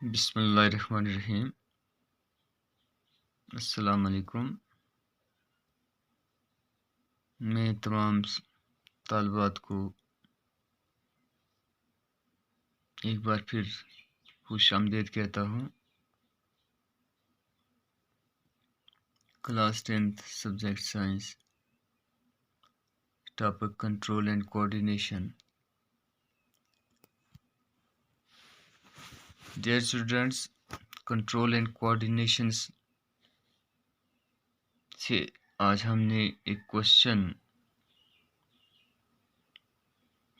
बिस्मिल्लाहिर्रहमानिर्रहीम। अस्सलाम वालेकुम। मैं तमाम तालिबात को एक बार फिर खुशामदीद कहता हूँ। Class 10th subject science, topic control and coordination. Dear students, control and coordination से आज हमने एक क्वेश्चन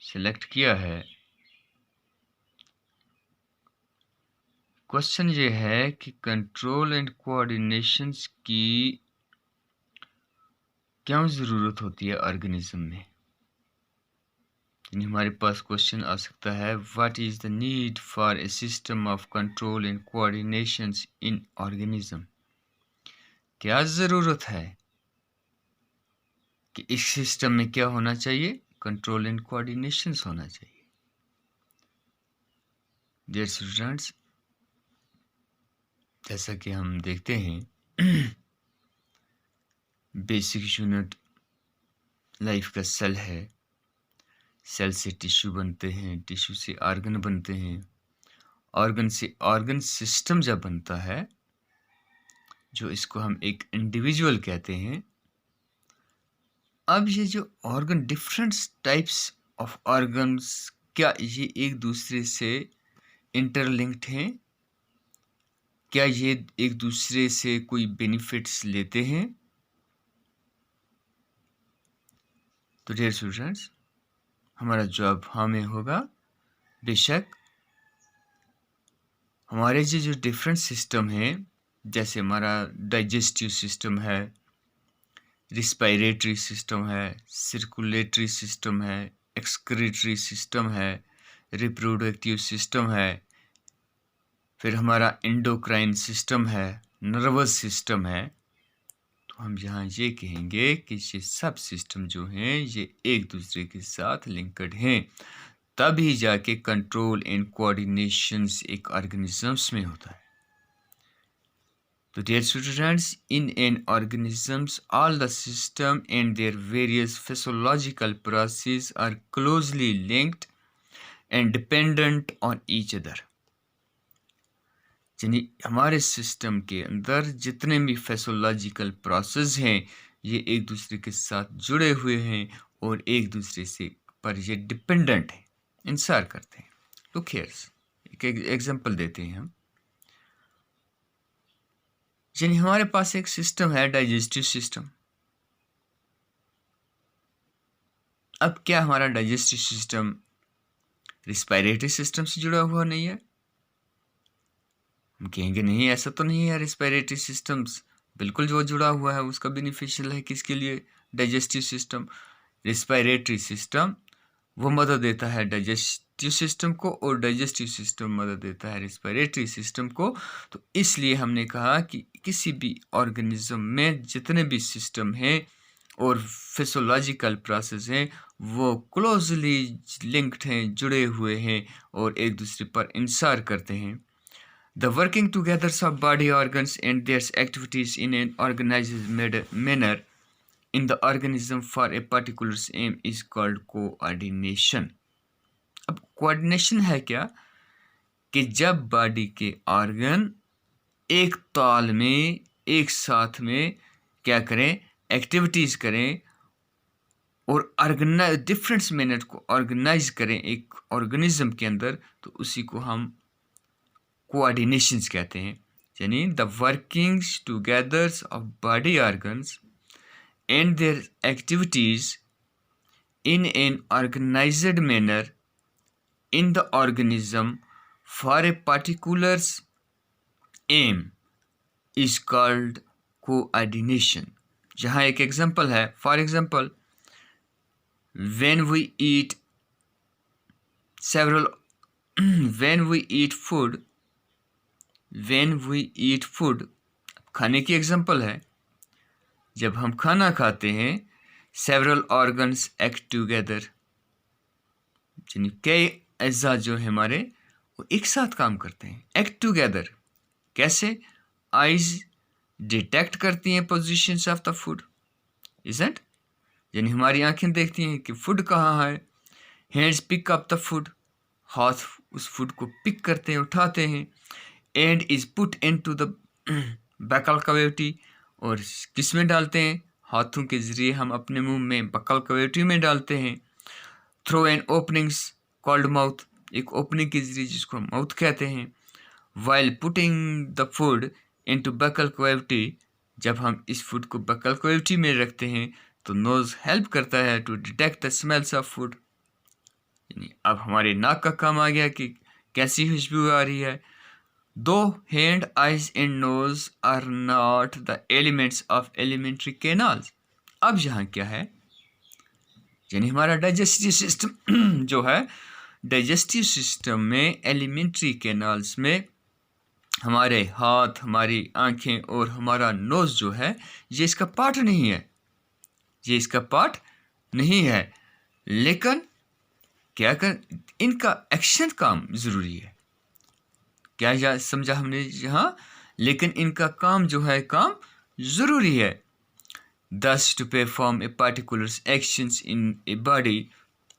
सेलेक्ट किया है। क्वेश्चन ये है कि कंट्रोल एंड कोऑर्डिनेशन की क्या ज़रूरत होती है ऑर्गेनिज्म में। हमारे पास क्वेश्चन आ सकता है, what is the need for a system of control and coordination in organism. क्या ज़रूरत है कि इस सिस्टम में क्या होना चाहिए, कंट्रोल एंड कोऑर्डिनेशन होना चाहिए। डियर स्टूडेंट्स, जैसा कि हम देखते हैं बेसिक यूनिट लाइफ का सेल है। सेल से टिश्यू बनते हैं, टिश्यू से ऑर्गन बनते हैं, ऑर्गन से ऑर्गन सिस्टम जब बनता है, जो इसको हम एक इंडिविजुअल कहते हैं। अब ये जो organ, different types of organs, क्या ये एक दूसरे से इंटरलिंक्ड हैं? क्या ये एक दूसरे से कोई बेनिफिट्स लेते हैं? तो डियर स्टूडेंट्स, हमारा जवाब हाँ में होगा। बेशक हमारे जो डिफरेंट सिस्टम हैं, जैसे हमारा डाइजेस्टिव सिस्टम है, रिस्पायरेटरी सिस्टम है, सर्कुलेटरी सिस्टम है, एक्सक्रीटरी सिस्टम है, रिप्रोडक्टिव सिस्टम है, फिर हमारा एंडोक्राइन सिस्टम है, नर्वस सिस्टम है। तो हम यहाँ ये कहेंगे कि ये सब सिस्टम जो हैं ये एक दूसरे के साथ लिंक्ड हैं, तभी जाके कंट्रोल एंड कोऑर्डिनेशन एक ऑर्गेनिजम्स में होता है। So dear students, in an organisms, all the system and their various physiological processes are closely linked and dependent on each other. यानी हमारे सिस्टम के अंदर जितने भी फिजियोलॉजिकल प्रोसेस हैं ये एक दूसरे के साथ जुड़े हुए हैं और एक दूसरे से पर ये डिपेंडेंट है, इंसार करते हैं। लुक हियर, एक एग्जांपल देते हैं हम। यानी हमारे पास एक सिस्टम है, डाइजेस्टिव सिस्टम। अब क्या हमारा डाइजेस्टिव सिस्टम रिस्पायरेटरी सिस्टम से जुड़ा हुआ नहीं है? हम कहेंगे नहीं, ऐसा तो नहीं है। रिस्पायरेटरी सिस्टम्स बिल्कुल जो जुड़ा हुआ है, उसका बेनिफिशियल है किसके लिए? Digestive system. रिस्पायरेटरी सिस्टम वो मदद देता है डाइजेस्टिव सिस्टम को और डाइजेस्टिव सिस्टम मदद देता है रिस्पायरेटरी सिस्टम को। तो इसलिए हमने कहा कि किसी भी ऑर्गेनिज्म में जितने भी सिस्टम हैं और फिजियोलॉजिकल प्रोसेस हैं वो क्लोजली लिंक्ड हैं, जुड़े हुए हैं और एक दूसरे पर इंसार करते हैं। The working together of body organs and their activities in an organized manner in the organism for a particular aim is called coordination. अब coordination है क्या कि जब बॉडी के ऑर्गन एक ताल में एक साथ में क्या करें, एक्टिविटीज करें और ऑर्गेनाइज डिफरेंट मैनर को ऑर्गेनाइज करें एक ऑर्गेनिज्म के अंदर, तो उसी को हम कोऑर्डिनेशंस कहते हैं। यानी the workings together of body organs and their activities in an organized manner in the organism for a particular aim is called coordination. जहाँ एक एग्जांपल है, for example when we eat several when we eat food, खाने की example है। जब हम खाना खाते हैं, several organs act together, यानी कई अज़्ज़ा जो है हमारे वो एक साथ काम करते हैं, एक्ट टुगेदर। कैसे? आइज डिटेक्ट करती हैं positions of the food, isn't, यानी हमारी आंखें देखती हैं कि फूड कहाँ है। Hands pick up the food, हाथ उस फूड को पिक करते हैं, उठाते हैं। And is put into the buccal cavity, और किस में डालते हैं? हाथों के जरिए हम अपने मुंह में बकल कैविटी में डालते हैं। Through an openings called mouth, एक ओपनिंग के जरिए जिसको माउथ कहते हैं। While putting the food into buccal cavity, जब हम इस फूड को बकल कैविटी में रखते हैं तो नोज हेल्प करता है to detect the smells of food, यानी अब हमारे नाक का काम आ गया कि कैसी खुशबू आ रही है। दो hand, eyes and nose are not the elements of elementary canals. अब यहाँ क्या है, यानी हमारा डाइजेस्टिव सिस्टम जो है, डाइजेस्टिव सिस्टम में एलिमेंट्री कैनाल्स में हमारे हाथ, हमारी आंखें और हमारा नोज जो है, ये इसका पार्ट नहीं है, ये इसका पार्ट नहीं है। लेकिन क्या कर, इनका एक्शन काम ज़रूरी है। क्या समझा हमने यहाँ? लेकिन इनका काम जो है, काम ज़रूरी है। Thus, to perform a particular actions in a body,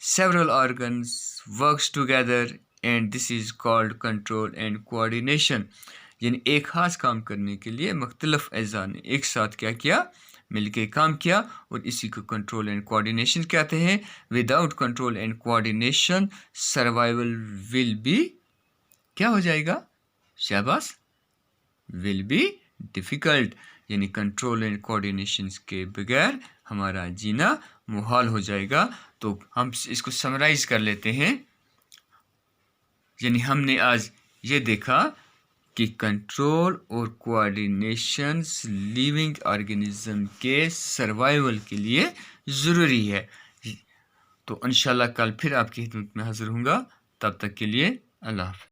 several organs works together and this is called control and coordination. यानी एक खास काम करने के लिए मुख्तलिफ अज़ा ने एक साथ क्या किया? मिलके काम किया, और इसी को कंट्रोल एंड कोऑर्डिनेशन कहते हैं। Without control and coordination survival will be, क्या हो जाएगा? शाबाश, विल बी डिफ़िकल्ट, यानी कंट्रोल एंड कोऑर्डिनेशन के बगैर हमारा जीना मुहाल हो जाएगा। तो हम इसको समराइज़ कर लेते हैं। यानी हमने आज ये देखा कि कंट्रोल और कोऑर्डिनेशन लिविंग ऑर्गेनिज्म के सर्वाइवल के लिए ज़रूरी है। तो इंशाल्लाह कल फिर आपकी खिदमत में हाज़िर होऊंगा। तब तक के लिए अल्लाह हाफ़िज़।